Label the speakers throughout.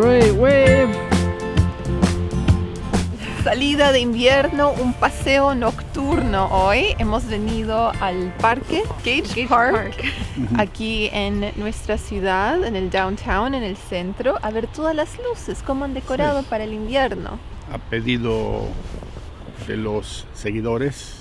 Speaker 1: right, wave.
Speaker 2: Salida de invierno, un paseo nocturno hoy. Hemos venido al parque Gage Park, aquí en nuestra ciudad, en el downtown, en el centro, a ver todas las luces, cómo han decorado para el invierno.
Speaker 3: A pedido de los seguidores,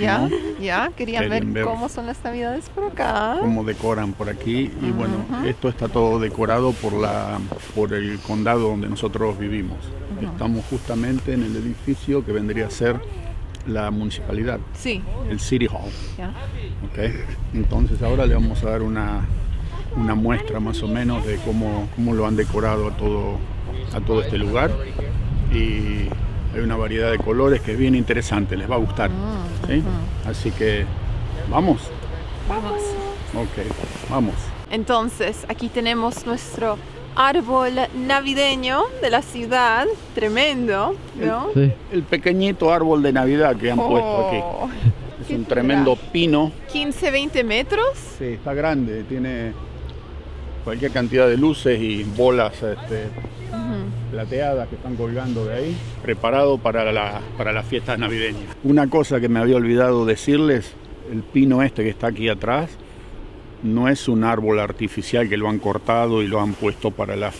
Speaker 2: Ya,
Speaker 3: ¿no?
Speaker 2: ya, querían ver
Speaker 3: Querían ver
Speaker 2: cómo son las navidades por acá.
Speaker 3: Cómo decoran por aquí. Y bueno, esto está todo decorado por el condado donde nosotros vivimos. Estamos justamente en el edificio que vendría a ser la municipalidad,
Speaker 2: Sí,
Speaker 3: el City Hall.
Speaker 2: ya.
Speaker 3: ¿Okay? Entonces ahora le vamos a dar una muestra más o menos de cómo lo han decorado a todo este lugar. Y hay una variedad de colores que es bien interesante, les va a gustar. ¿Sí? Así que, ¿vamos?
Speaker 2: Vamos.
Speaker 3: Ok, vamos.
Speaker 2: Entonces, aquí tenemos nuestro árbol navideño de la ciudad, tremendo, ¿no?
Speaker 1: Sí.
Speaker 3: El pequeñito árbol de Navidad que han puesto aquí.
Speaker 2: Oh,
Speaker 3: Es
Speaker 2: ¿qué
Speaker 3: un tremendo pino.
Speaker 2: 15, 20 metros.
Speaker 3: Sí, está grande, tiene cualquier cantidad de luces y bolas plateadas que están colgando de ahí, preparado para las fiestas navideñas. Una cosa que me había olvidado decirles, el pino este que está aquí atrás, no es un árbol artificial que lo han cortado y lo han puesto para la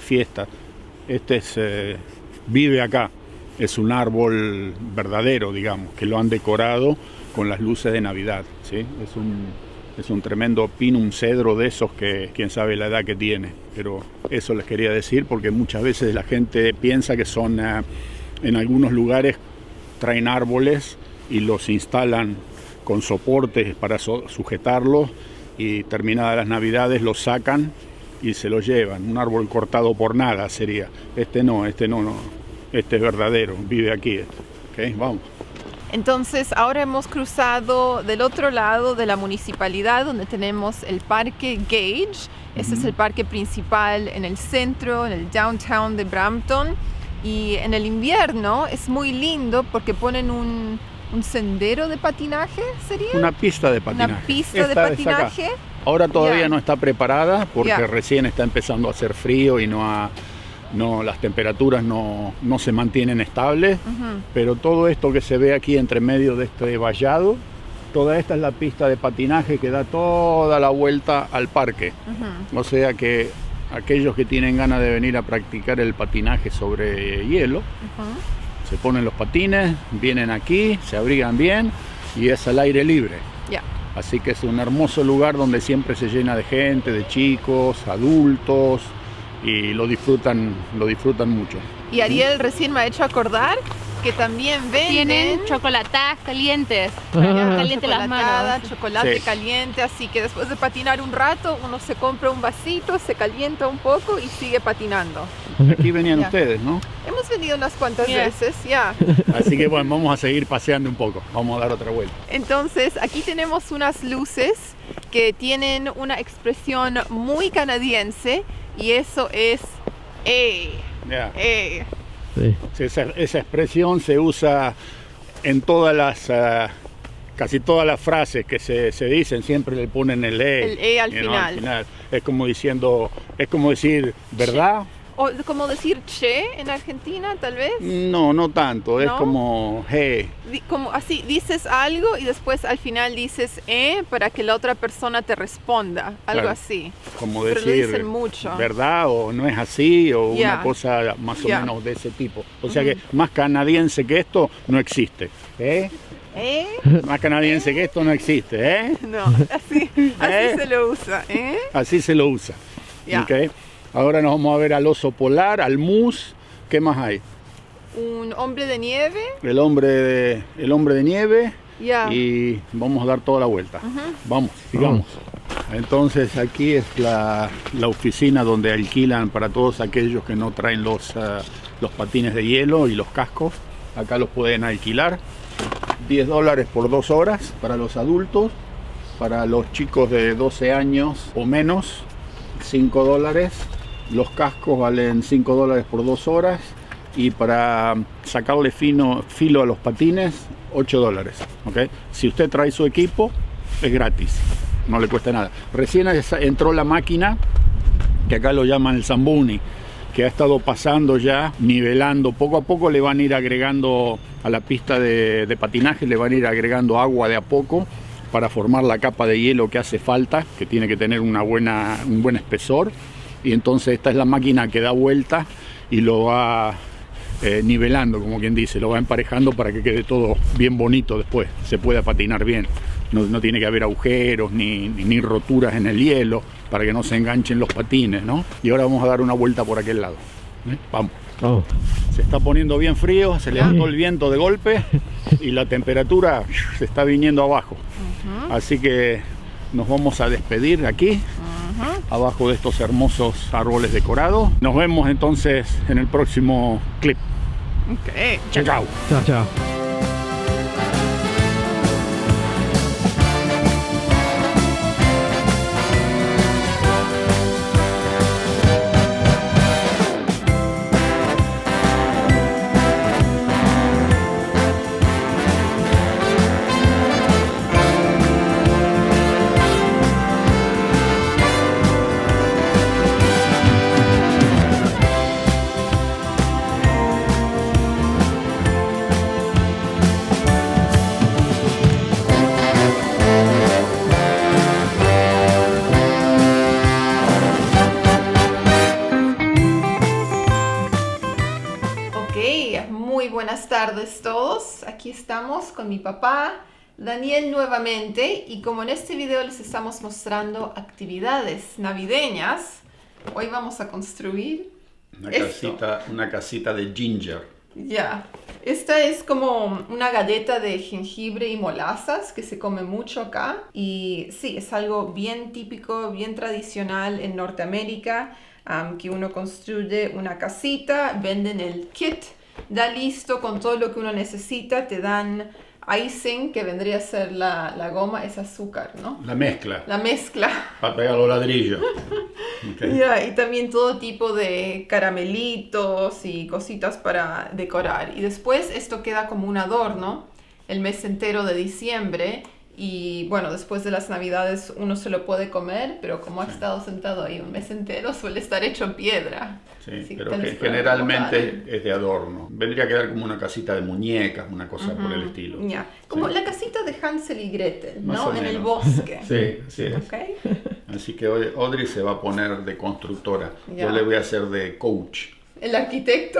Speaker 3: fiesta. Vive acá, es un árbol verdadero, digamos, que lo han decorado con las luces de Navidad, ¿sí? Es un tremendo pino, un cedro de esos que quién sabe la edad que tiene. Pero eso les quería decir porque muchas veces la gente piensa que son, en algunos lugares traen árboles y los instalan con soportes para sujetarlos y terminadas las Navidades los sacan y se los llevan. Un árbol cortado por nada sería. Este no. Este es verdadero, vive aquí. ¿Okay? Vamos.
Speaker 2: Entonces, ahora hemos cruzado del otro lado de la municipalidad, donde tenemos el parque Gage. Ese es el parque principal en el centro, en el downtown de Brampton. Y en el invierno es muy lindo porque ponen un sendero de patinaje, ¿sería?
Speaker 3: Una pista de patinaje.
Speaker 2: Una pista de
Speaker 3: Esta es
Speaker 2: patinaje.
Speaker 3: acá. Ahora todavía
Speaker 2: Ya.
Speaker 3: no está preparada porque
Speaker 2: Ya.
Speaker 3: recién está empezando a hacer frío y las temperaturas no se mantienen estables, pero todo esto que se ve aquí entre medio de este vallado, toda esta es la pista de patinaje que da toda la vuelta al parque. O sea que aquellos que tienen ganas de venir a practicar el patinaje sobre hielo, se ponen los patines, vienen aquí, se abrigan bien y es al aire libre.
Speaker 2: Ya.
Speaker 3: Así que es un hermoso lugar donde siempre se llena de gente, de chicos, adultos, y lo disfrutan mucho.
Speaker 2: Y Ariel recién me ha hecho acordar que también venden
Speaker 4: Tienen chocolatadas calientes.
Speaker 2: ya,
Speaker 4: Caliente las
Speaker 2: chocolatada,
Speaker 4: manos.
Speaker 2: chocolate
Speaker 3: Sí.
Speaker 2: caliente, así que después de patinar un rato, uno se compra un vasito, se calienta un poco y sigue patinando.
Speaker 3: Aquí venían
Speaker 2: Ya.
Speaker 3: ustedes, ¿no?
Speaker 2: Hemos venido unas cuantas
Speaker 4: Yeah.
Speaker 2: veces, ya.
Speaker 3: Así que bueno, vamos a seguir paseando un poco, vamos a dar otra vuelta.
Speaker 2: Entonces, aquí tenemos unas luces que tienen una expresión muy canadiense y eso es ¡Ey!
Speaker 3: Ya.
Speaker 2: ¡Ey!
Speaker 1: Sí.
Speaker 3: Sí, esa expresión se usa en casi todas las frases que se dicen, siempre le ponen el E.
Speaker 2: El E al
Speaker 3: you know,
Speaker 2: final.
Speaker 3: Es como decir, ¿verdad?
Speaker 2: O como decir che en Argentina, tal vez.
Speaker 3: No tanto, es
Speaker 2: ¿No?
Speaker 3: como hey.
Speaker 2: Como así, dices algo y después al final dices para que la otra persona te responda, algo
Speaker 3: Claro.
Speaker 2: así.
Speaker 3: Como
Speaker 2: Pero lo
Speaker 3: decir,
Speaker 2: dicen mucho.
Speaker 3: ¿verdad? O no es así, o
Speaker 2: Ya.
Speaker 3: una cosa más o
Speaker 2: Ya.
Speaker 3: menos de ese tipo. O sea que más canadiense que esto no existe. ¿Eh?
Speaker 2: ¿Eh?
Speaker 3: Más canadiense que esto no existe. ¿Eh?
Speaker 2: No, así se lo usa,
Speaker 3: Así se lo usa.
Speaker 2: Ya.
Speaker 3: ¿Ok? Ahora nos vamos a ver al oso polar, al mus. ¿Qué más hay?
Speaker 2: Un hombre de nieve,
Speaker 3: El hombre de nieve.
Speaker 2: ya.
Speaker 3: Y vamos a dar toda la vuelta. Vamos, sigamos. Entonces aquí es la oficina donde alquilan para todos aquellos que no traen los patines de hielo y los cascos. Acá los pueden alquilar. $10 por 2 horas para los adultos. Para los chicos de 12 años o menos, $5. Los cascos valen $5 por 2 horas. Y para sacarle filo a los patines, $8. ¿Okay? Si usted trae su equipo, es gratis, no le cuesta nada. Recién entró la máquina, que acá lo llaman el Zamboni, que ha estado pasando ya, nivelando. Poco a poco le van a ir agregando a la pista de patinaje, le van a ir agregando agua de a poco para formar la capa de hielo que hace falta, que tiene que tener un buen espesor. Y entonces esta es la máquina que da vuelta y lo va nivelando, como quien dice, lo va emparejando para que quede todo bien bonito después, se pueda patinar bien. No tiene que haber agujeros ni roturas en el hielo para que no se enganchen los patines, ¿no? Y ahora vamos a dar una vuelta por aquel lado. Vamos.
Speaker 1: Oh.
Speaker 3: Se está poniendo bien frío, se levantó el viento de golpe y la temperatura se está viniendo abajo. Así que nos vamos a despedir aquí, abajo de estos hermosos árboles decorados. Nos vemos entonces en el próximo clip.
Speaker 2: Ok.
Speaker 3: Chao, chao.
Speaker 1: Chao, chao.
Speaker 2: Buenas tardes todos, aquí estamos con mi papá Daniel nuevamente y como en este video les estamos mostrando actividades navideñas, hoy vamos a construir
Speaker 3: una casita de ginger.
Speaker 2: Ya, esta es como una galleta de jengibre y molazas que se come mucho acá y sí, es algo bien típico, bien tradicional en Norteamérica, que uno construye una casita, venden el kit ya listo con todo lo que uno necesita, te dan icing, que vendría a ser la goma, es azúcar, ¿no?
Speaker 3: La mezcla.
Speaker 2: La mezcla.
Speaker 3: Para pegar los ladrillos. Okay.
Speaker 2: Yeah, y también todo tipo de caramelitos y cositas para decorar. Y después esto queda como un adorno el mes entero de diciembre. Y bueno, después de las navidades uno se lo puede comer, pero como ha estado sentado ahí un mes entero suele estar hecho piedra.
Speaker 3: Sí, pero que generalmente es de adorno. Vendría a quedar como una casita de muñecas, una cosa por el estilo.
Speaker 2: Yeah. Como la casita de Hansel y Gretel, ¿no? En el
Speaker 3: bosque. Sí.
Speaker 2: Okay.
Speaker 3: Así que hoy Audrey se va a poner de constructora. Yo le voy a hacer de coach.
Speaker 2: ¿El arquitecto?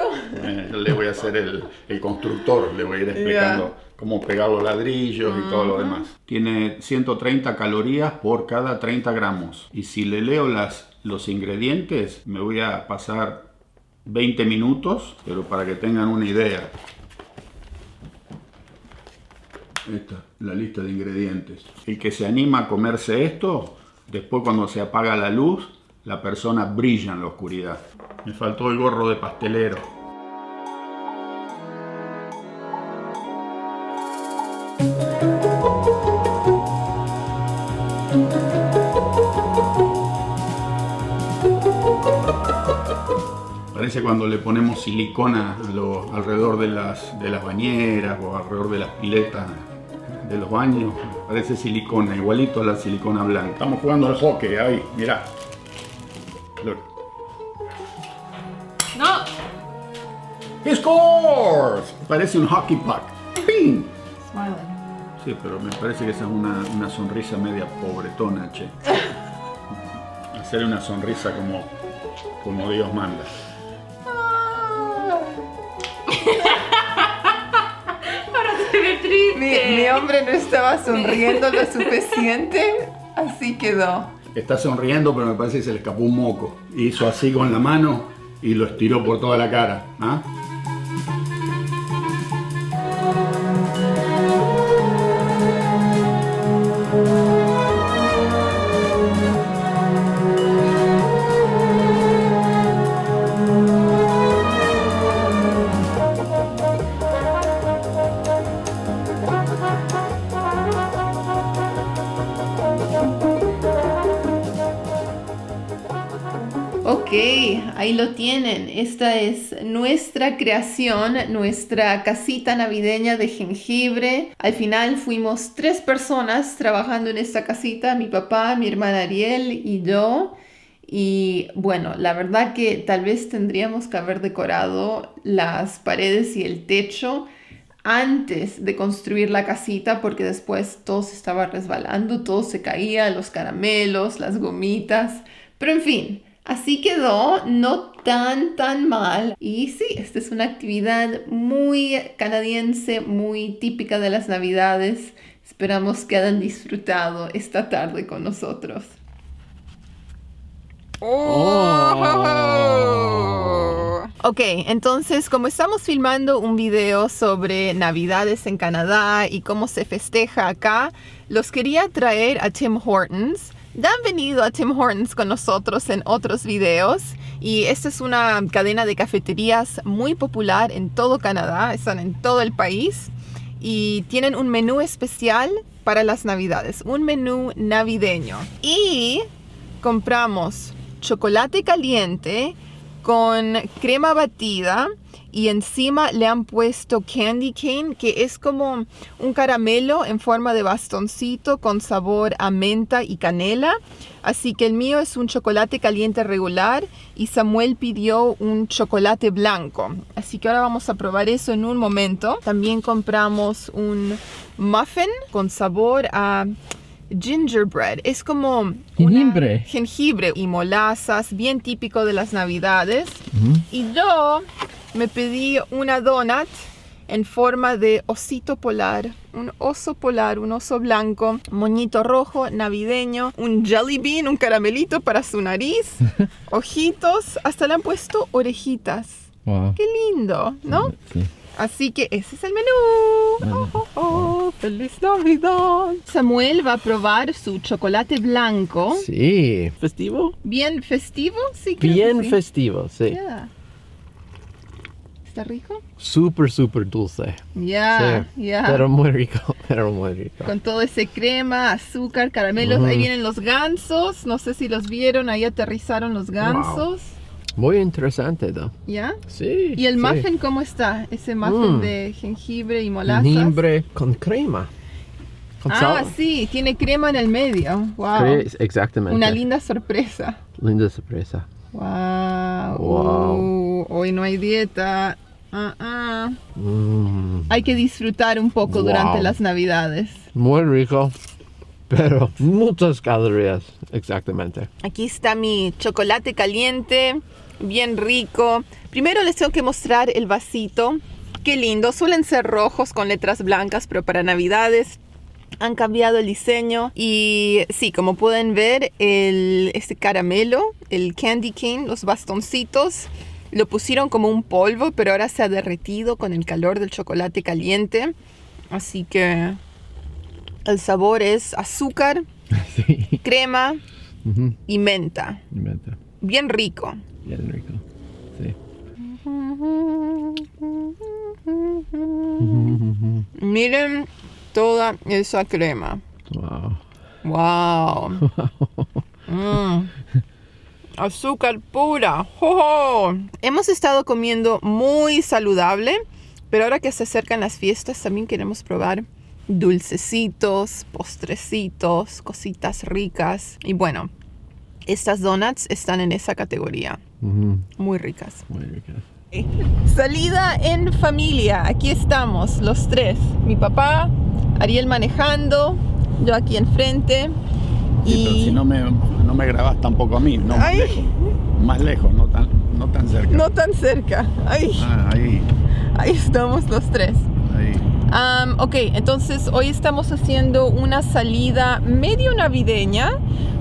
Speaker 3: Le voy a hacer el constructor, le voy a ir explicando cómo pegar los ladrillos y todo lo demás. Tiene 130 calorías por cada 30 gramos. Y si le leo los ingredientes, me voy a pasar 20 minutos, pero para que tengan una idea. Esta, la lista de ingredientes. El que se anima a comerse esto, después cuando se apaga la luz, la persona brilla en la oscuridad. Me faltó el gorro de pastelero. Parece cuando le ponemos silicona alrededor de las bañeras o alrededor de las piletas de los baños. Parece silicona, igualito a la silicona blanca. Estamos jugando al hockey, ahí, mirá. Look.
Speaker 4: No.
Speaker 3: He scores! Parece un hockey puck. ¡Ping!
Speaker 2: Smiling.
Speaker 3: Sí, pero me parece que esa es una sonrisa media pobretona, che. Hacerle una sonrisa como Dios manda.
Speaker 4: Ahora se ve triste.
Speaker 2: Mi hombre no estaba sonriendo lo suficiente, así quedó.
Speaker 3: Está sonriendo, pero me parece que se le escapó un moco. Hizo así con la mano y lo estiró por toda la cara. ¿Ah?
Speaker 2: Ok, ahí lo tienen. Esta es nuestra creación, nuestra casita navideña de jengibre. Al final fuimos 3 personas trabajando en esta casita, mi papá, mi hermana Ariel y yo. Y bueno, la verdad que tal vez tendríamos que haber decorado las paredes y el techo antes de construir la casita, porque después todo se estaba resbalando, todo se caía, los caramelos, las gomitas, pero en fin, así quedó, no tan mal. Y sí, esta es una actividad muy canadiense, muy típica de las Navidades. Esperamos que hayan disfrutado esta tarde con nosotros. Ok, entonces como estamos filmando un video sobre Navidades en Canadá y cómo se festeja acá, los quería traer a Tim Hortons. Ya han venido a Tim Hortons con nosotros en otros videos y esta es una cadena de cafeterías muy popular en todo Canadá, están en todo el país y tienen un menú especial para las Navidades, un menú navideño. Y compramos chocolate caliente con crema batida y encima le han puesto candy cane, que es como un caramelo en forma de bastoncito con sabor a menta y canela. Así que el mío es un chocolate caliente regular y Samuel pidió un chocolate blanco. Así que ahora vamos a probar eso en un momento. También compramos un muffin con sabor a gingerbread. Es como jengibre y molazas, bien típico de las Navidades. Y yo me pedí una donut en forma de osito polar, un oso polar, un oso blanco, moñito rojo, navideño, un jelly bean, un caramelito para su nariz, ojitos, hasta le han puesto orejitas.
Speaker 1: Wow.
Speaker 2: Qué lindo, ¿no?
Speaker 1: Sí.
Speaker 2: Así que ese es el menú. ¡Feliz Navidad! Samuel va a probar su chocolate blanco.
Speaker 1: Sí. ¿Festivo?
Speaker 2: ¿Bien festivo? Sí, creo
Speaker 1: Bien
Speaker 2: que sí.
Speaker 1: festivo, sí.
Speaker 2: Yeah. ¿Está rico?
Speaker 1: Súper dulce.
Speaker 2: Ya,
Speaker 1: Sí.
Speaker 2: ya.
Speaker 1: Pero muy rico, pero muy rico.
Speaker 2: Con todo ese crema, azúcar, caramelos. Ahí vienen los gansos. No sé si los vieron. Ahí aterrizaron los gansos.
Speaker 1: Muy interesante, ¿no?
Speaker 2: ¿Ya?
Speaker 1: Sí.
Speaker 2: ¿Y el
Speaker 1: sí.
Speaker 2: muffin cómo está? Ese muffin de jengibre y molazas.
Speaker 1: Jengibre con crema. Con sal.
Speaker 2: Sí, tiene crema en el medio. Wow.
Speaker 1: Exactamente.
Speaker 2: Una linda sorpresa.
Speaker 1: Linda sorpresa.
Speaker 2: Wow. Hoy no hay dieta. Hay que disfrutar un poco durante las Navidades.
Speaker 1: Muy rico, pero muchas calorías. Exactamente.
Speaker 2: Aquí está mi chocolate caliente, bien rico. Primero les tengo que mostrar el vasito. Qué lindo. Suelen ser rojos con letras blancas, pero para Navidades han cambiado el diseño. Y sí, como pueden ver, este caramelo, el candy cane, los bastoncitos, lo pusieron como un polvo, pero ahora se ha derretido con el calor del chocolate caliente. Así que el sabor es azúcar,
Speaker 1: Sí.
Speaker 2: crema
Speaker 1: Ujú.
Speaker 2: y menta.
Speaker 1: Menta.
Speaker 2: Bien rico.
Speaker 1: Bien rico. Sí.
Speaker 2: Miren toda esa crema.
Speaker 1: Wow.
Speaker 2: Wow. Azúcar pura. ¡Oh! Hemos estado comiendo muy saludable, pero ahora que se acercan las fiestas también queremos probar dulcecitos, postrecitos, cositas ricas. Y bueno, estas donuts están en esa categoría.
Speaker 1: Ujú.
Speaker 2: Muy ricas.
Speaker 1: Muy ricas.
Speaker 2: Salida en familia. Aquí estamos, los tres. Mi papá, Ariel manejando, yo aquí enfrente.
Speaker 3: Sí, pero si no me grabas tampoco a mí, no
Speaker 2: Ay.
Speaker 3: más lejos, no tan cerca.
Speaker 2: No tan cerca. Ay,
Speaker 3: Ahí,
Speaker 2: ahí estamos los tres.
Speaker 3: ahí.
Speaker 2: Ok, entonces hoy estamos haciendo una salida medio navideña,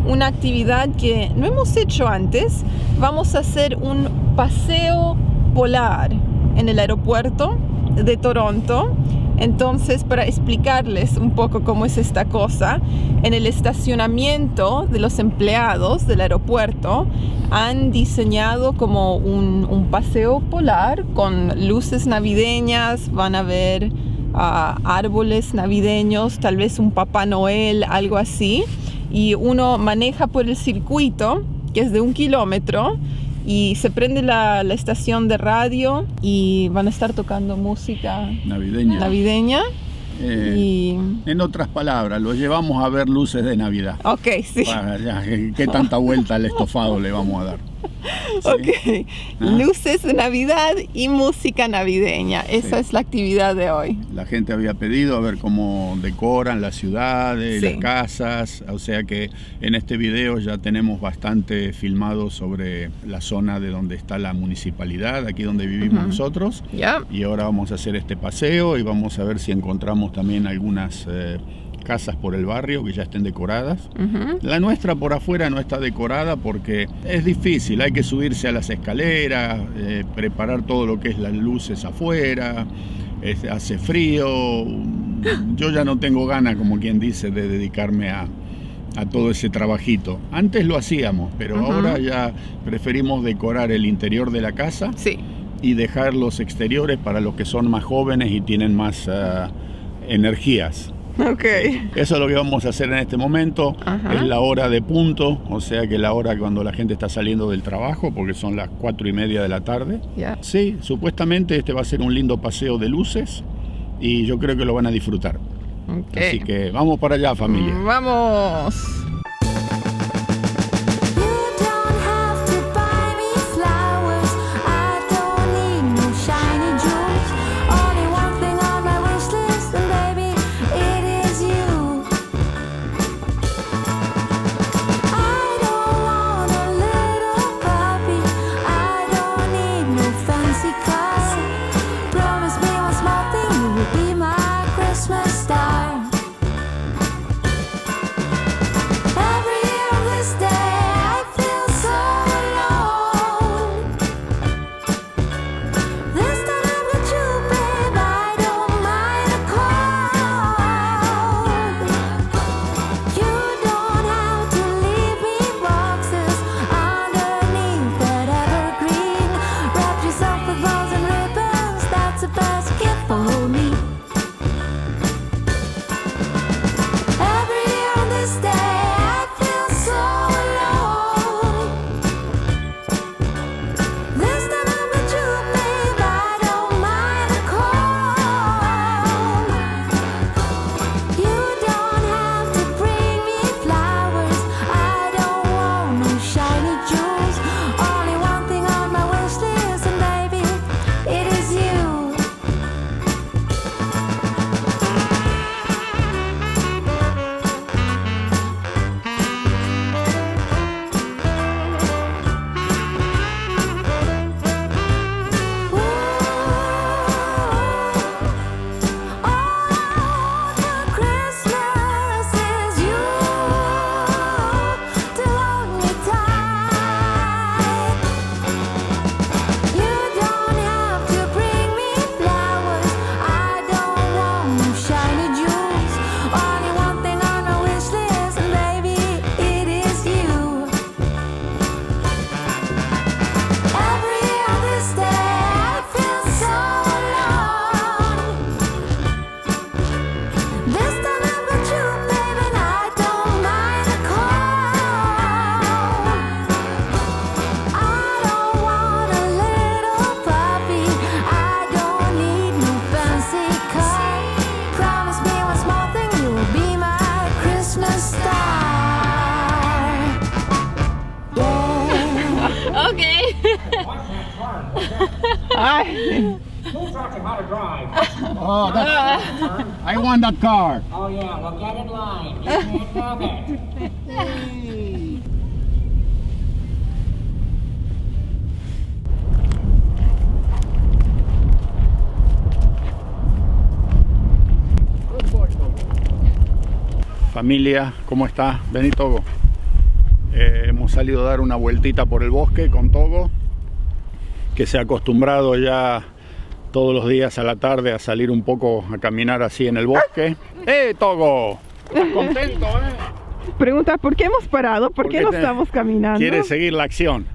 Speaker 2: una actividad que no hemos hecho antes. Vamos a hacer un paseo polar en el aeropuerto de Toronto. Entonces, para explicarles un poco cómo es esta cosa, en el estacionamiento de los empleados del aeropuerto han diseñado como un paseo polar con luces navideñas. Van a ver árboles navideños, tal vez un Papá Noel, algo así. Y uno maneja por el circuito, que es de 1 kilómetro, y se prende la estación de radio y van a estar tocando música
Speaker 3: Navideña.
Speaker 2: navideña.
Speaker 3: En otras palabras, lo llevamos a ver luces de Navidad.
Speaker 2: Ok, sí.
Speaker 3: Ya, ¿qué tanta vuelta al estofado le vamos a dar? ¿Sí?
Speaker 2: Ok. Luces de Navidad y música navideña. Esa es la actividad de hoy.
Speaker 3: La gente había pedido a ver cómo decoran las ciudades,
Speaker 2: Sí.
Speaker 3: las casas. O sea que en este video ya tenemos bastante filmado sobre la zona de donde está la municipalidad, aquí donde vivimos nosotros.
Speaker 2: Ya.
Speaker 3: Y ahora vamos a hacer este paseo y vamos a ver si encontramos también algunas casas por el barrio que ya estén decoradas. La nuestra por afuera no está decorada porque es difícil, hay que subirse a las escaleras, preparar todo lo que es las luces afuera, hace frío. Yo ya no tengo ganas, como quien dice, de dedicarme a todo ese trabajito. Antes lo hacíamos, pero ahora ya preferimos decorar el interior de la casa.
Speaker 2: Sí.
Speaker 3: Y dejar los exteriores para los que son más jóvenes y tienen más energías.
Speaker 2: Ok.
Speaker 3: Eso es lo que vamos a hacer en este momento. Es la hora de punto, o sea que la hora cuando la gente está saliendo del trabajo, porque son las 4:30 de la tarde.
Speaker 2: Ya.
Speaker 3: Sí, supuestamente este va a ser un lindo paseo de luces y yo creo que lo van a disfrutar.
Speaker 2: Ok.
Speaker 3: Así que vamos para allá, familia.
Speaker 2: Vamos. Ay.
Speaker 5: Who taught you how to drive?
Speaker 3: Oh, I want that car.
Speaker 5: Oh yeah, well get in line. You can't have it.
Speaker 3: Familia, ¿cómo está? Vení, Togo. Hemos salido a dar una vueltita por el bosque con Togo, que se ha acostumbrado ya todos los días a la tarde a salir un poco a caminar así en el bosque. Togo! ¿Estás contento,
Speaker 2: Pregunta, ¿por qué hemos parado? ¿Por qué no estamos caminando?
Speaker 3: Quiere seguir la acción.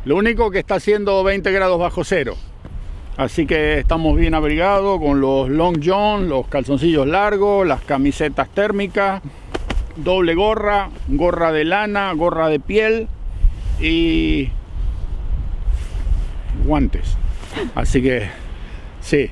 Speaker 3: Lo único que está haciendo 20 grados bajo cero. Así que estamos bien abrigados con los long john, los calzoncillos largos, las camisetas térmicas, doble gorra, gorra de lana, gorra de piel y guantes. Así que sí,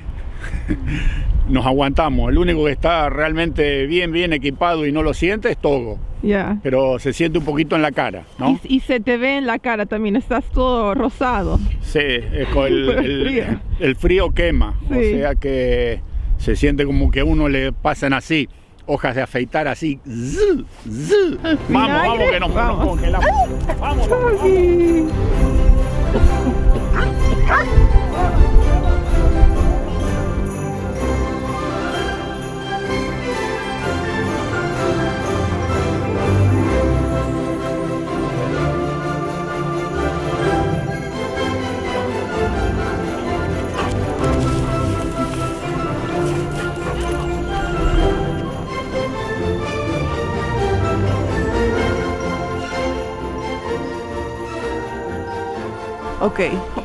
Speaker 3: nos aguantamos. El único que está realmente bien equipado y no lo siente es Togo.
Speaker 2: Ya.
Speaker 3: Pero se siente un poquito en la cara, ¿no?
Speaker 2: Y se te ve en la cara también, estás todo rosado.
Speaker 3: Sí, es con
Speaker 2: Pero el frío.
Speaker 3: el frío quema.
Speaker 2: Sí.
Speaker 3: O sea que se siente como que a uno le pasan así, hojas de afeitar así. ¡Zu! ¡Zu! Vamos, que nos congelamos. Vamos.
Speaker 2: Ok,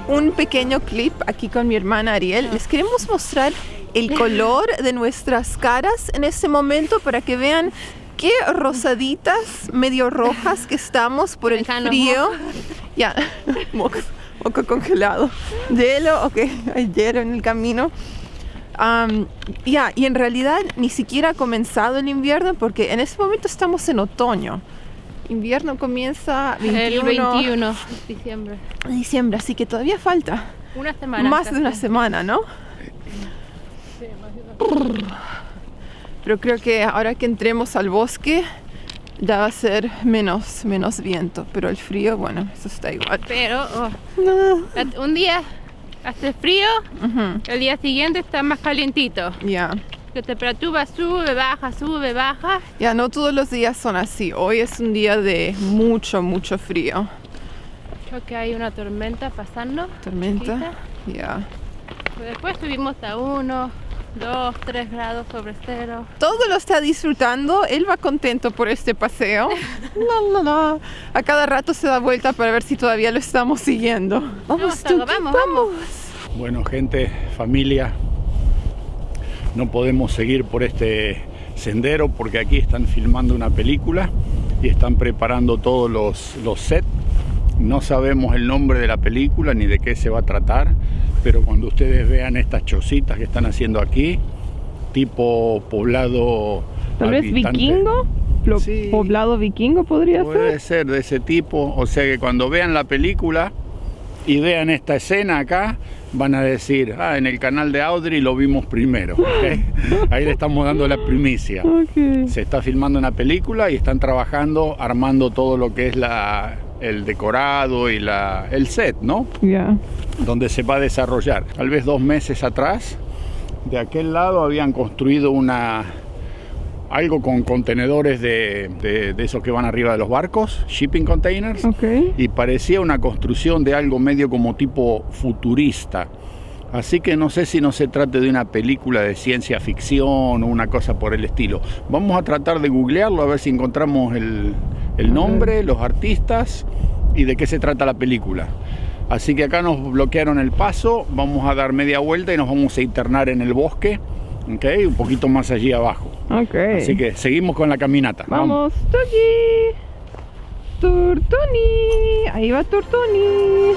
Speaker 2: un pequeño clip aquí con mi hermana Ariel. Les queremos mostrar el color de nuestras caras en este momento para que vean qué rosaditas, medio rojas que estamos por el
Speaker 4: Acá nos
Speaker 2: frío. Ya, moco congelado. Hielo, ok, hay hielo en el camino. Y en realidad ni siquiera ha comenzado el invierno porque en este momento estamos en otoño. Invierno comienza
Speaker 4: El 21 de
Speaker 2: diciembre, así que todavía falta
Speaker 4: Una semana.
Speaker 2: más de una semana, ¿no? Pero creo que ahora que entremos al bosque ya va a ser menos viento, pero el frío, bueno, eso está igual.
Speaker 4: Pero
Speaker 2: No.
Speaker 4: un día hace frío,
Speaker 2: Ujú,
Speaker 4: el día siguiente está más calientito.
Speaker 2: Ya.
Speaker 4: La temperatura sube, baja.
Speaker 2: Ya, no todos los días son así. Hoy es un día de mucho frío.
Speaker 4: Creo que hay una tormenta pasando.
Speaker 2: Tormenta.
Speaker 4: chiquita.
Speaker 2: Ya.
Speaker 4: Después subimos a 1, 2, 3 grados sobre cero.
Speaker 2: Todo lo está disfrutando, él va contento por este paseo. La. A cada rato se da vuelta para ver si todavía lo estamos siguiendo. Vamos,
Speaker 4: Togo,
Speaker 2: Tuki,
Speaker 4: vamos.
Speaker 3: Bueno, gente, familia, no podemos seguir por este sendero porque aquí están filmando una película y están preparando todos los sets. No sabemos el nombre de la película ni de qué se va a tratar, pero cuando ustedes vean estas chocitas que están haciendo aquí, tipo poblado
Speaker 2: Tal vez
Speaker 3: habitante.
Speaker 2: vikingo.
Speaker 3: Sí.
Speaker 2: Poblado vikingo podría
Speaker 3: Puede
Speaker 2: ser.
Speaker 3: ser de ese tipo, o sea que cuando vean la película y vean esta escena acá, van a decir, en el canal de Audrey lo vimos primero. ¿Ok? Ahí le estamos dando la primicia.
Speaker 2: Ok.
Speaker 3: Se está filmando una película y están trabajando, armando todo lo que es el decorado y el set, ¿no?
Speaker 2: Ya.
Speaker 3: Donde se va a desarrollar. Tal vez 2 meses atrás, de aquel lado habían construido algo con contenedores de esos que van arriba de los barcos, shipping containers,
Speaker 2: Ok.
Speaker 3: y parecía una construcción de algo medio como tipo futurista. Así que no sé si no se trate de una película de ciencia ficción o una cosa por el estilo. Vamos a tratar de googlearlo a ver si encontramos el nombre, los artistas y de qué se trata la película. Así que acá nos bloquearon el paso, vamos a dar media vuelta y nos vamos a internar en el bosque, ¿okay? Un poquito más allí abajo.
Speaker 2: Ok.
Speaker 3: Así que seguimos con la caminata.
Speaker 2: Vamos, Tuki. Turtoni. Ahí va Turtoni.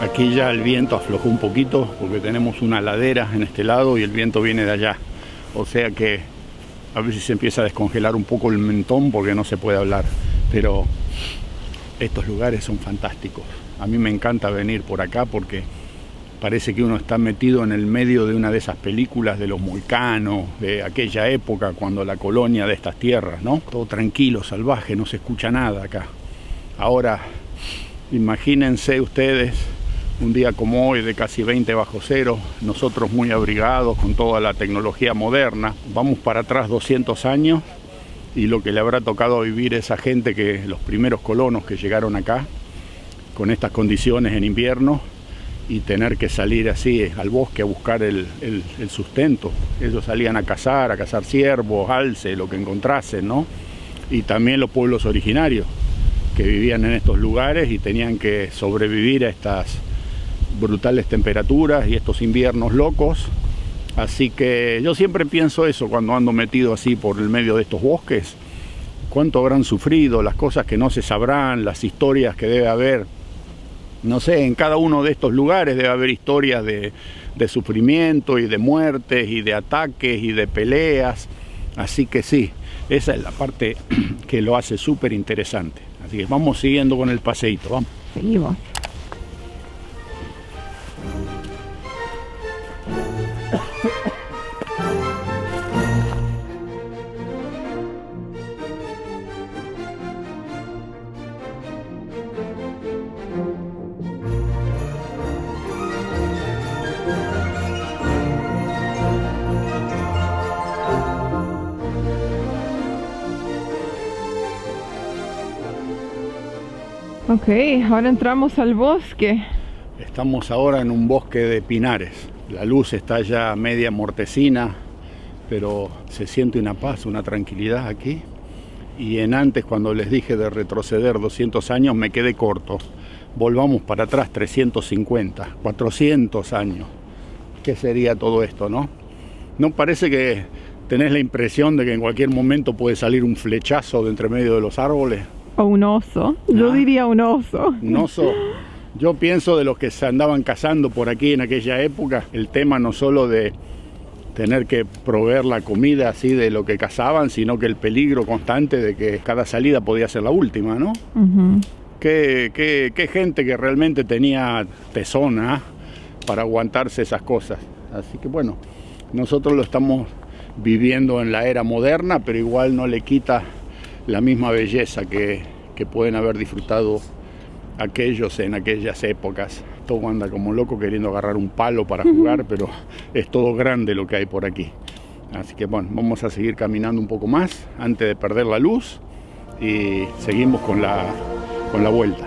Speaker 3: Aquí ya el viento aflojó un poquito porque tenemos una ladera en este lado y el viento viene de allá. O sea que a ver si se empieza a descongelar un poco el mentón porque no se puede hablar. Pero estos lugares son fantásticos. A mí me encanta venir por acá porque parece que uno está metido en el medio de una de esas películas de los Mohicanos, de aquella época cuando la colonia de estas tierras, ¿no? Todo tranquilo, salvaje, no se escucha nada acá. Ahora, imagínense ustedes un día como hoy de casi 20 bajo cero, nosotros muy abrigados con toda la tecnología moderna, vamos para atrás 200 años y lo que le habrá tocado vivir a esa gente, que los primeros colonos que llegaron acá con estas condiciones en invierno y tener que salir así al bosque a buscar el sustento. Ellos salían a cazar ciervos, alce, lo que encontrasen, ¿no? Y también los pueblos originarios que vivían en estos lugares y tenían que sobrevivir a estas brutales temperaturas y estos inviernos locos. Así que yo siempre pienso eso cuando ando metido así por el medio de estos bosques, cuánto habrán sufrido, las cosas que no se sabrán, las historias que debe haber. No sé, en cada uno de estos lugares debe haber historias de sufrimiento y de muertes y de ataques y de peleas. Así que sí, esa es la parte que lo hace súper interesante. Así que vamos siguiendo con el paseíto, vamos.
Speaker 2: Seguimos. Ok, ahora entramos al bosque.
Speaker 3: Estamos ahora en un bosque de pinares. La luz está ya media mortecina, pero se siente una paz, una tranquilidad aquí. Y en antes, cuando les dije de retroceder 200 años, me quedé corto. Volvamos para atrás 350, 400 años. ¿Qué sería todo esto, no? ¿No parece que tenés la impresión de que en cualquier momento puede salir un flechazo de entre medio de los árboles?
Speaker 2: O un oso. Yo diría un oso.
Speaker 3: Un oso. Yo pienso de los que se andaban cazando por aquí en aquella época, el tema no solo de tener que proveer la comida así de lo que cazaban, sino que el peligro constante de que cada salida podía ser la última, ¿no? Qué gente que realmente tenía tesón, ¿eh? Para aguantarse esas cosas. Así que bueno, nosotros lo estamos viviendo en la era moderna, pero igual no le quita la misma belleza que pueden haber disfrutado aquellos en aquellas épocas. Todo anda como loco queriendo agarrar un palo para jugar, pero es todo grande lo que hay por aquí. Así que bueno, vamos a seguir caminando un poco más antes de perder la luz y seguimos con la vuelta.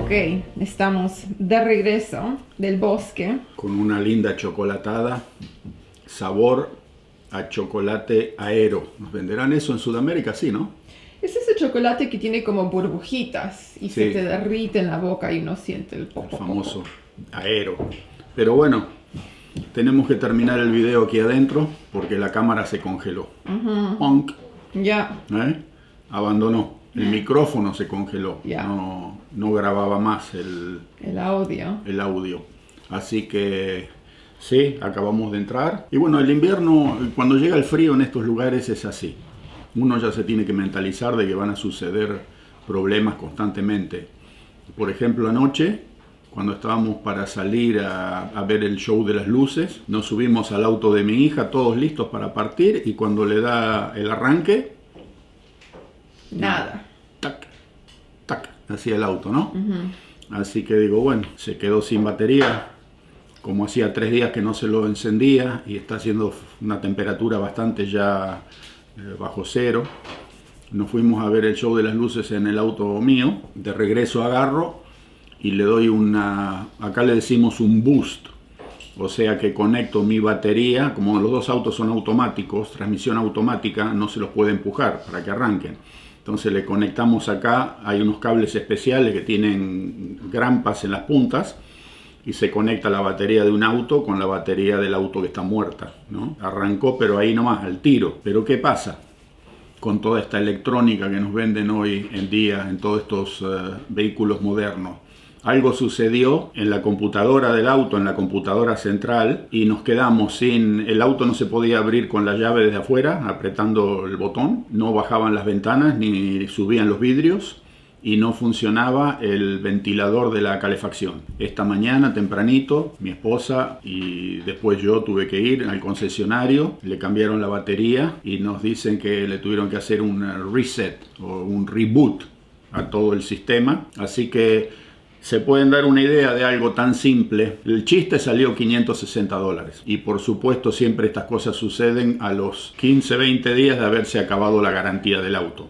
Speaker 2: Ok, estamos de regreso del bosque.
Speaker 3: Con una linda chocolatada, sabor a chocolate Aero. ¿Nos venderán eso en Sudamérica? Sí, ¿no?
Speaker 2: Es ese chocolate que tiene como burbujitas y se
Speaker 3: Sí.
Speaker 2: te derrite en la boca y uno siente el
Speaker 3: El
Speaker 2: poco.
Speaker 3: famoso Aero. Pero bueno, tenemos que terminar el video aquí adentro porque la cámara se congeló. Punk,
Speaker 2: Ya.
Speaker 3: abandonó. El micrófono se congeló.
Speaker 2: Ya.
Speaker 3: No grababa más el
Speaker 2: audio.
Speaker 3: Así que sí, acabamos de entrar. Y bueno, el invierno, cuando llega el frío en estos lugares es así. Uno ya se tiene que mentalizar de que van a suceder problemas constantemente. Por ejemplo, anoche, cuando estábamos para salir a ver el show de las luces, nos subimos al auto de mi hija, todos listos para partir, y cuando le da el arranque,
Speaker 2: Nada.
Speaker 3: tac, tac, hacía el auto, ¿no? Así que digo, bueno, se quedó sin batería, como hacía 3 días que no se lo encendía y está haciendo una temperatura bastante ya bajo cero. Nos fuimos a ver el show de las luces en el auto mío, de regreso agarro y le doy acá le decimos un boost, o sea que conecto mi batería, como los dos autos son automáticos, transmisión automática, no se los puede empujar para que arranquen. Entonces le conectamos acá, hay unos cables especiales que tienen grampas en las puntas y se conecta la batería de un auto con la batería del auto que está muerta, ¿no? Arrancó, pero ahí nomás, al tiro. Pero ¿qué pasa con toda esta electrónica que nos venden hoy en día en todos estos vehículos modernos? Algo sucedió en la computadora del auto, en la computadora central, y nos quedamos sin... El auto no se podía abrir con la llave desde afuera, apretando el botón. No bajaban las ventanas ni subían los vidrios. y no funcionaba el ventilador de la calefacción. Esta mañana tempranito mi esposa y después yo tuve que ir al concesionario, le cambiaron la batería y nos dicen que le tuvieron que hacer un reset o un reboot a todo el sistema, así que se pueden dar una idea de algo tan simple. El chiste salió $560 y por supuesto siempre estas cosas suceden a los 15-20 días de haberse acabado la garantía del auto.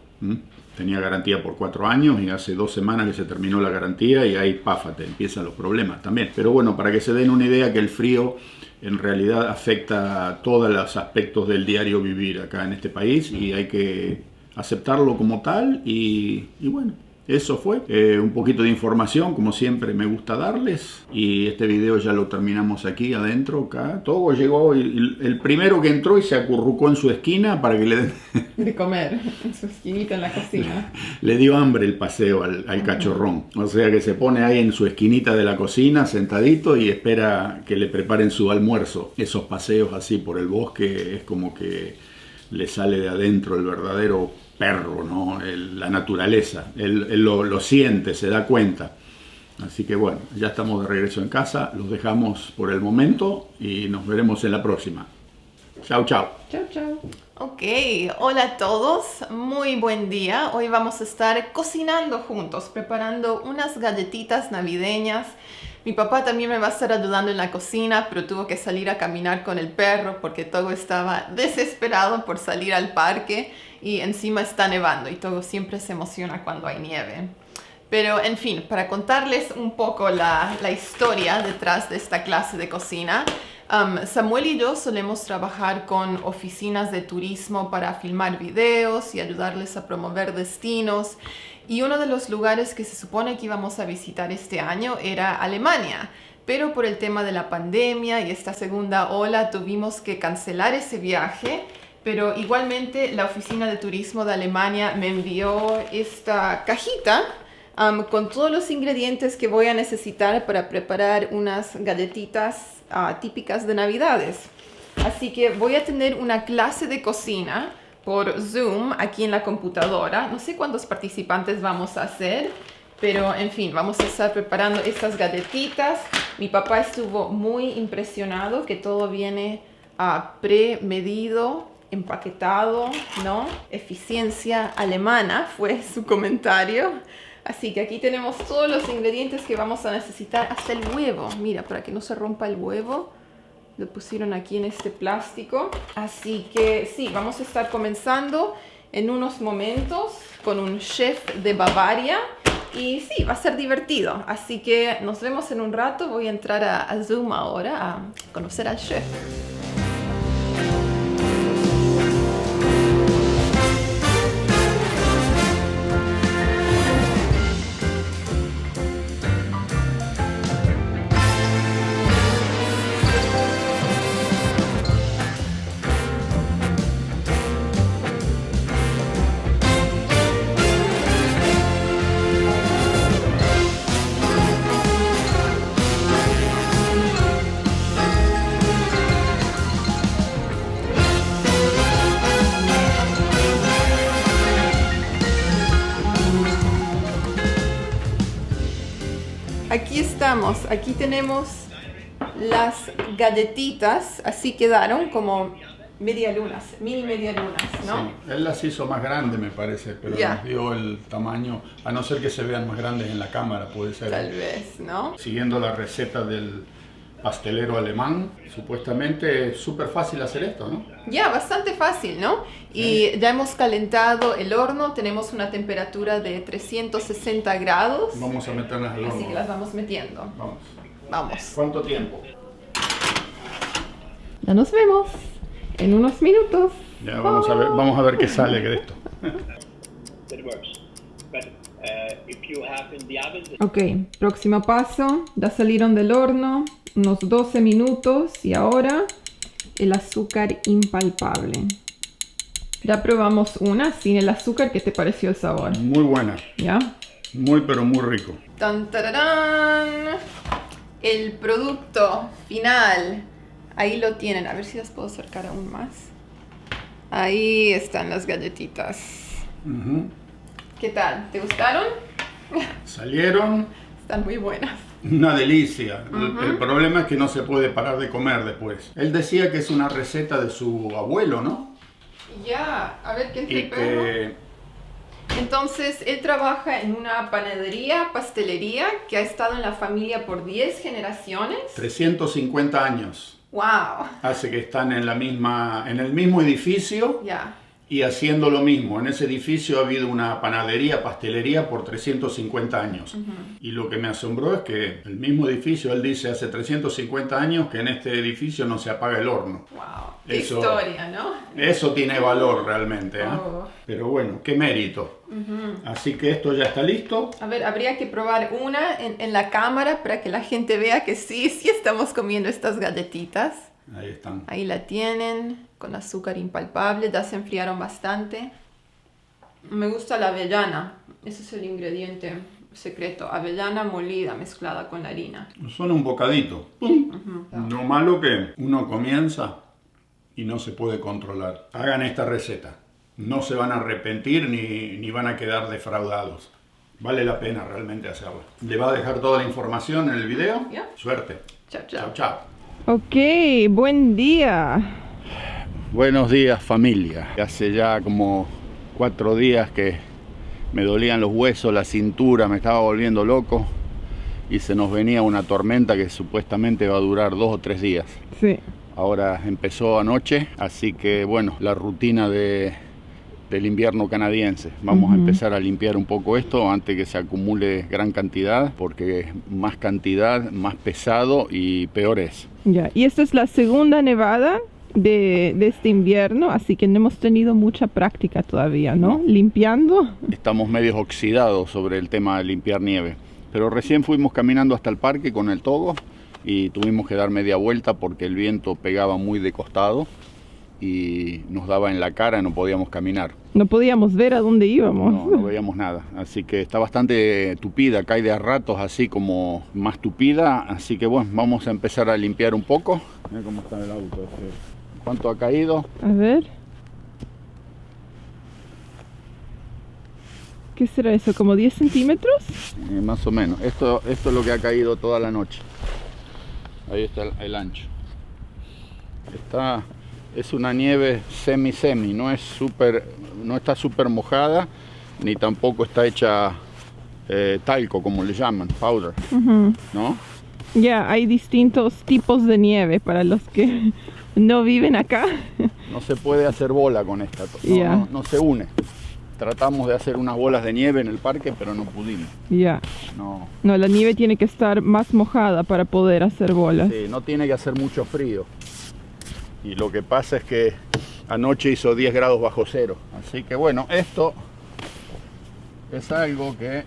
Speaker 3: Tenía garantía por 4 años y hace 2 semanas que se terminó la garantía y ahí, páfate, empiezan los problemas también. Pero bueno, para que se den una idea que el frío en realidad afecta a todos los aspectos del diario vivir acá en este país y hay que aceptarlo como tal y bueno. Eso fue un poquito de información, como siempre me gusta darles, y este video ya lo terminamos aquí adentro, acá. Togo llegó, el primero que entró y se acurrucó en su esquina para que le den...
Speaker 2: De comer, en su esquinita en la cocina.
Speaker 3: Le dio hambre el paseo al cachorrón, o sea que se pone ahí en su esquinita de la cocina sentadito y espera que le preparen su almuerzo. Esos paseos así por el bosque es como que le sale de adentro el verdadero perro, ¿no? La naturaleza, él lo siente, se da cuenta. Así que bueno, ya estamos de regreso en casa, los dejamos por el momento y nos veremos en la próxima. Chao, chao.
Speaker 2: Chao, chao. Ok, hola a todos, muy buen día. Hoy vamos a estar cocinando juntos, preparando unas galletitas navideñas. Mi papá también me va a estar ayudando en la cocina, pero tuvo que salir a caminar con el perro porque Togo estaba desesperado por salir al parque y encima está nevando y Togo siempre se emociona cuando hay nieve. Pero en fin, para contarles un poco la historia detrás de esta clase de cocina, Samuel y yo solemos trabajar con oficinas de turismo para filmar videos y ayudarles a promover destinos. Y uno de los lugares que se supone que íbamos a visitar este año era Alemania. Pero por el tema de la pandemia y esta segunda ola tuvimos que cancelar ese viaje. Pero igualmente la oficina de turismo de Alemania me envió esta cajita con todos los ingredientes que voy a necesitar para preparar unas galletitas típicas de Navidades. Así que voy a tener una clase de cocina por Zoom aquí en la computadora. No sé cuántos participantes vamos a hacer, pero en fin, vamos a estar preparando estas galletitas. Mi papá estuvo muy impresionado que todo viene premedido, empaquetado, ¿no? Eficiencia alemana fue su comentario. Así que aquí tenemos todos los ingredientes que vamos a necesitar, hasta el huevo. Mira, para que no se rompa el huevo, lo pusieron aquí en este plástico. Así que sí, vamos a estar comenzando en unos momentos con un chef de Bavaria. Y sí, va a ser divertido. Así que nos vemos en un rato. Voy a entrar a Zoom ahora a conocer al chef. Aquí estamos, aquí tenemos las galletitas, así quedaron como medialunas, mini medialunas, ¿no?
Speaker 3: Sí, él las hizo más grandes me parece, pero nos dio el tamaño, a no ser que se vean más grandes en la cámara, puede ser.
Speaker 2: Tal vez, ¿no?
Speaker 3: Siguiendo la receta del pastelero alemán, supuestamente es súper fácil hacer esto, ¿no?
Speaker 2: Ya, bastante fácil, ¿no? Y ya hemos calentado el horno, tenemos una temperatura de 360 grados.
Speaker 3: Vamos a meterlas al horno.
Speaker 2: Así que las vamos metiendo.
Speaker 3: Vamos.
Speaker 2: Vamos.
Speaker 3: ¿Cuánto tiempo?
Speaker 2: Ya nos vemos en unos minutos.
Speaker 3: Ya vamos a ver qué sale de esto.
Speaker 5: That works. But if you have in the oven,
Speaker 2: Ok, próximo paso. Ya salieron del horno unos 12 minutos y ahora el azúcar impalpable. Ya probamos una sin el azúcar. ¿Qué te pareció el sabor?
Speaker 3: Muy buena.
Speaker 2: ¿Ya?
Speaker 3: Muy pero muy rico.
Speaker 2: ¡Tan, tararán! El producto final. Ahí lo tienen. A ver si las puedo acercar aún más. Ahí están las galletitas. ¿Qué tal? ¿Te gustaron?
Speaker 3: Salieron
Speaker 2: Están muy buenas.
Speaker 3: una delicia. El problema es que no se puede parar de comer después. Él decía que es una receta de su abuelo, ¿no?
Speaker 2: Ya, a ver quién te
Speaker 3: Y
Speaker 2: perro.
Speaker 3: que
Speaker 2: Entonces, él trabaja en una panadería, pastelería, que ha estado en la familia por 10 generaciones.
Speaker 3: 350 años
Speaker 2: ¡Wow!
Speaker 3: hace que están en el mismo edificio
Speaker 2: Ya.
Speaker 3: y haciendo lo mismo. En ese edificio ha habido una panadería, pastelería por 350 años. Y lo que me asombró es que el mismo edificio, él dice hace 350 años que en este edificio no se apaga el horno.
Speaker 2: ¡Wow! ¡Qué
Speaker 3: Eso-
Speaker 2: historia!, ¿no?
Speaker 3: Eso tiene valor realmente, ¿eh?
Speaker 2: Oh.
Speaker 3: Pero bueno, qué mérito. Así que esto ya está listo.
Speaker 2: A ver, habría que probar una en la cámara para que la gente vea que sí estamos comiendo estas galletitas.
Speaker 3: Ahí están.
Speaker 2: Ahí la tienen, con azúcar impalpable, ya se enfriaron bastante. Me gusta la avellana, ese es el ingrediente secreto, avellana molida mezclada con la harina.
Speaker 3: Son un bocadito. ¡Pum! Lo malo que uno comienza y no se puede controlar. Hagan esta receta. No se van a arrepentir ni van a quedar defraudados. Vale la pena realmente hacerla. ¿Le va a dejar toda la información en el video?
Speaker 2: Ya.
Speaker 3: Suerte.
Speaker 2: Chao,
Speaker 3: Chao,
Speaker 2: chao.
Speaker 3: chao.
Speaker 2: Ok, buen día.
Speaker 3: Buenos días, familia. Hace ya como 4 días que me dolían los huesos, la cintura, me estaba volviendo loco y se nos venía una tormenta que supuestamente va a durar 2 o 3 días.
Speaker 2: Sí.
Speaker 3: Ahora empezó anoche, así que bueno, la rutina del invierno canadiense. Vamos a empezar a limpiar un poco esto antes que se acumule gran cantidad, porque más cantidad, más pesado y peor es.
Speaker 6: Ya, y esta es la segunda nevada de este invierno, así que no hemos tenido mucha práctica todavía, ¿no? Limpiando.
Speaker 3: Estamos medios oxidados sobre el tema de limpiar nieve, pero recién fuimos caminando hasta el parque con el togo y tuvimos que dar media vuelta porque el viento pegaba muy de costado y nos daba en la cara y no podíamos caminar.
Speaker 6: No podíamos ver a dónde íbamos.
Speaker 3: No veíamos nada, así que está bastante tupida, cae de a ratos así como más tupida, así que bueno, vamos a empezar a limpiar un poco. Mira cómo está el auto. ¿Cuánto ha caído?
Speaker 6: A ver. ¿Qué será eso? ¿Como 10 centímetros?
Speaker 3: Más o menos. Esto es lo que ha caído toda la noche. Ahí está el ancho. Es una nieve semi, no está súper mojada, ni tampoco está hecha talco, como le llaman, powder, ¿no?
Speaker 6: Ya, hay distintos tipos de nieve para los que no viven acá.
Speaker 3: No se puede hacer bola con esta, no se une. Tratamos de hacer unas bolas de nieve en el parque, pero no pudimos.
Speaker 6: Ya.
Speaker 3: No,
Speaker 6: No, la nieve tiene que estar más mojada para poder hacer bolas.
Speaker 3: sí, no tiene que hacer mucho frío. Y lo que pasa es que anoche hizo 10 grados bajo cero. Así que bueno, esto es algo que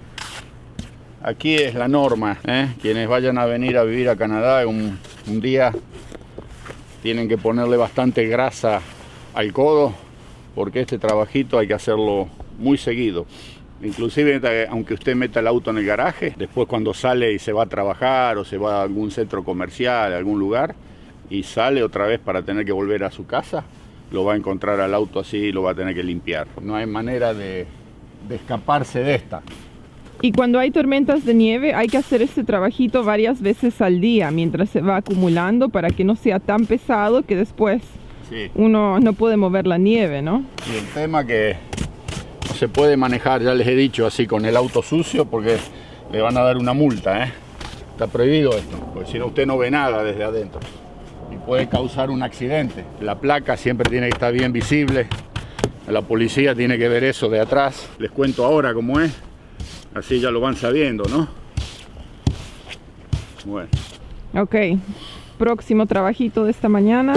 Speaker 3: aquí es la norma, ¿eh? Quienes vayan a venir a vivir a Canadá un día tienen que ponerle bastante grasa al codo, porque este trabajito hay que hacerlo muy seguido. Inclusive aunque usted meta el auto en el garaje, después cuando sale y se va a trabajar o se va a algún centro comercial, a algún lugar, y sale otra vez para tener que volver a su casa, lo va a encontrar al auto así y lo va a tener que limpiar. No hay manera de escaparse de esta.
Speaker 6: Y cuando hay tormentas de nieve hay que hacer este trabajito varias veces al día mientras se va acumulando para que no sea tan pesado que después
Speaker 3: Sí.
Speaker 6: uno no puede mover la nieve, ¿no?
Speaker 3: Y el tema que no se puede manejar, ya les he dicho, así con el auto sucio, porque le van a dar una multa, ¿eh? Está prohibido esto, porque si no usted no ve nada desde adentro y puede causar un accidente. La placa siempre tiene que estar bien visible, la policía tiene que ver eso de atrás. Les cuento ahora cómo es, así ya lo van sabiendo, ¿no? Bueno,
Speaker 6: Ok, próximo trabajito de esta mañana.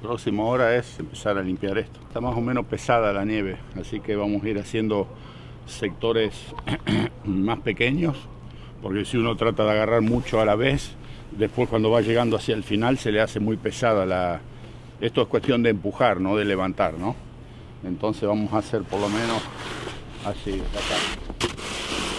Speaker 3: próxima hora es empezar a limpiar esto. Está más o menos pesada la nieve, así que vamos a ir haciendo sectores más pequeños, porque si uno trata de agarrar mucho a la vez, después cuando va llegando hacia el final se le hace muy pesada Esto es cuestión de empujar, no de levantar, ¿no? Entonces vamos a hacer por lo menos así, de acá.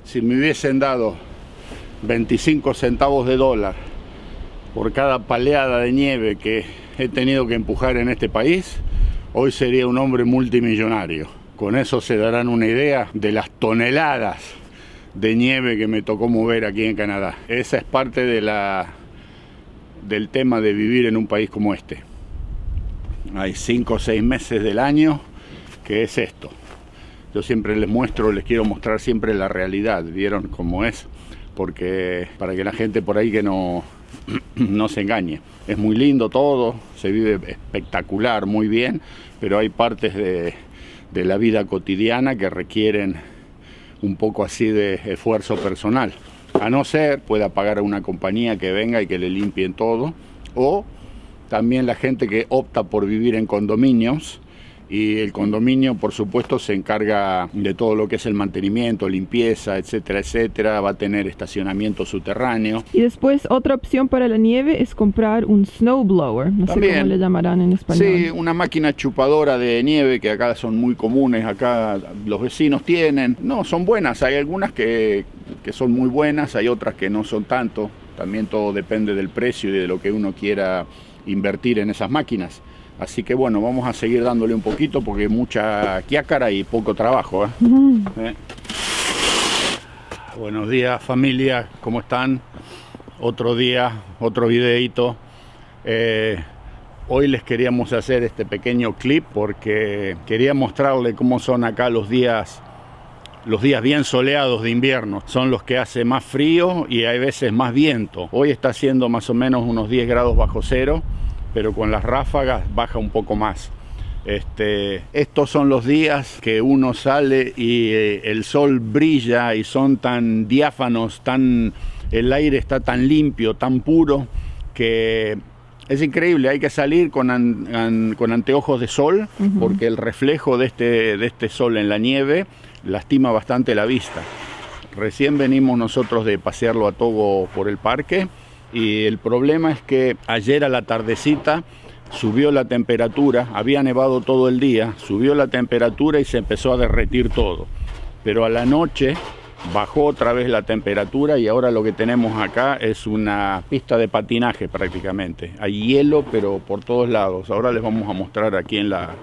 Speaker 3: si me hubiesen dado 25 centavos de dólar por cada paleada de nieve que he tenido que empujar en este país, hoy sería un hombre multimillonario. Con eso se darán una idea de las toneladas de nieve que me tocó mover aquí en Canadá. Esa es parte del tema de vivir en un país como este. Hay 5 o 6 meses del año que es esto. Yo siempre les quiero mostrar siempre la realidad, ¿vieron cómo es? Porque para que la gente por ahí que no se engañe. Es muy lindo todo, se vive espectacular, muy bien, pero hay partes de la vida cotidiana que requieren un poco así de esfuerzo personal. A no ser, pueda pagar a una compañía que venga y que le limpien todo, o también la gente que opta por vivir en condominios, y el condominio, por supuesto, se encarga de todo lo que es el mantenimiento, limpieza, etcétera, etcétera. Va a tener estacionamiento subterráneo.
Speaker 6: Y después otra opción para la nieve es comprar un snowblower. No sé cómo le llamarán en español.
Speaker 3: Sí, una máquina chupadora de nieve que acá son muy comunes. Acá los vecinos tienen. No, son buenas. Hay algunas que son muy buenas, hay otras que no son tanto. También todo depende del precio y de lo que uno quiera invertir en esas máquinas. Así que bueno, vamos a seguir dándole un poquito porque mucha quiácara y poco trabajo. Buenos días, familia, ¿cómo están? Otro día, otro videíto. Hoy les queríamos hacer este pequeño clip porque quería mostrarle cómo son acá los días bien soleados de invierno. Son los que hace más frío y hay veces más viento. Hoy está haciendo más o menos unos 10 grados bajo cero, pero con las ráfagas baja un poco más. Estos son los días que uno sale y el sol brilla y son tan diáfanos, el aire está tan limpio, tan puro, que es increíble. Hay que salir con anteojos de sol, porque el reflejo de este sol en la nieve lastima bastante la vista. Recién venimos nosotros de pasearlo a Togo por el parque, y el problema es que ayer a la tardecita subió la temperatura, había nevado todo el día, subió la temperatura y se empezó a derretir todo. Pero a la noche bajó otra vez la temperatura y ahora lo que tenemos acá es una pista de patinaje prácticamente. Hay hielo, pero por todos lados. Ahora les vamos a mostrar aquí en la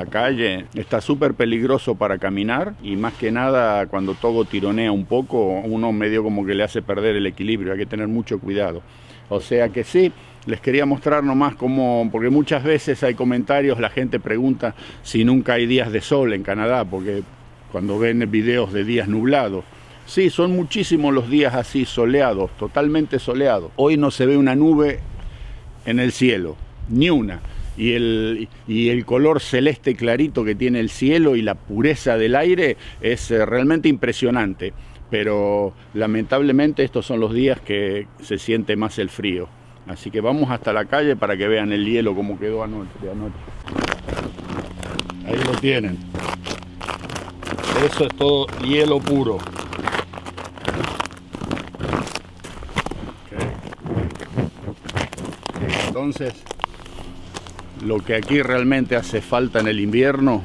Speaker 3: calle. Está súper peligroso para caminar, y más que nada cuando Togo tironea un poco, uno medio como que le hace perder el equilibrio. Hay que tener mucho cuidado. O sea que sí, les quería mostrar nomás cómo, porque muchas veces hay comentarios, la gente pregunta si nunca hay días de sol en Canadá, porque cuando ven videos de días nublados. Sí, son muchísimos los días así soleados, totalmente soleados. Hoy no se ve una nube en el cielo, ni una. Y el color celeste clarito que tiene el cielo y la pureza del aire es realmente impresionante. Pero lamentablemente estos son los días que se siente más el frío. Así que vamos hasta la calle para que vean el hielo como quedó anoche. Ahí lo tienen. Eso es todo hielo puro. Entonces, lo que aquí realmente hace falta en el invierno,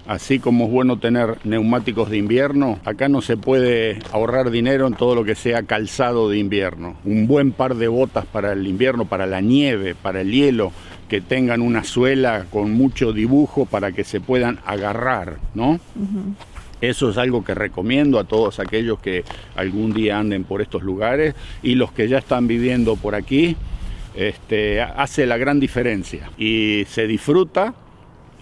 Speaker 3: así como es bueno tener neumáticos de invierno, acá no se puede ahorrar dinero en todo lo que sea calzado de invierno. Un buen par de botas para el invierno, para la nieve, para el hielo, que tengan una suela con mucho dibujo para que se puedan agarrar, ¿no? Eso es algo que recomiendo a todos aquellos que algún día anden por estos lugares, y los que ya están viviendo por aquí. Hace la gran diferencia y se disfruta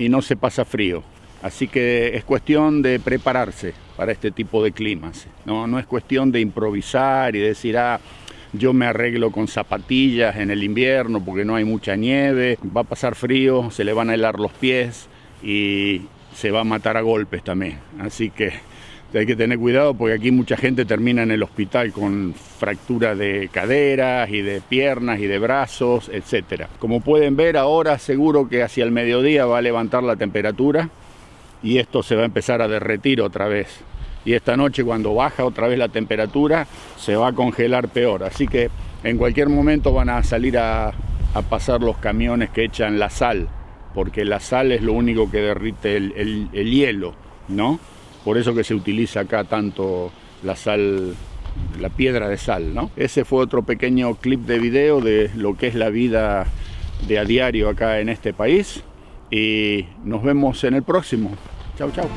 Speaker 3: y no se pasa frío. Así que es cuestión de prepararse para este tipo de climas. No es cuestión de improvisar y decir, yo me arreglo con zapatillas en el invierno porque no hay mucha nieve, va a pasar frío, se le van a helar los pies y se va a matar a golpes también. Así que hay que tener cuidado porque aquí mucha gente termina en el hospital con fracturas de caderas y de piernas y de brazos, etc. Como pueden ver ahora, seguro que hacia el mediodía va a levantar la temperatura y esto se va a empezar a derretir otra vez. Y esta noche, cuando baja otra vez la temperatura, se va a congelar peor. Así que en cualquier momento van a salir a pasar los camiones que echan la sal, porque la sal es lo único que derrite el hielo, ¿no? Por eso que se utiliza acá tanto la sal, la piedra de sal, ¿no? Ese fue otro pequeño clip de video de lo que es la vida de a diario acá en este país. Y nos vemos en el próximo. Chau, chau.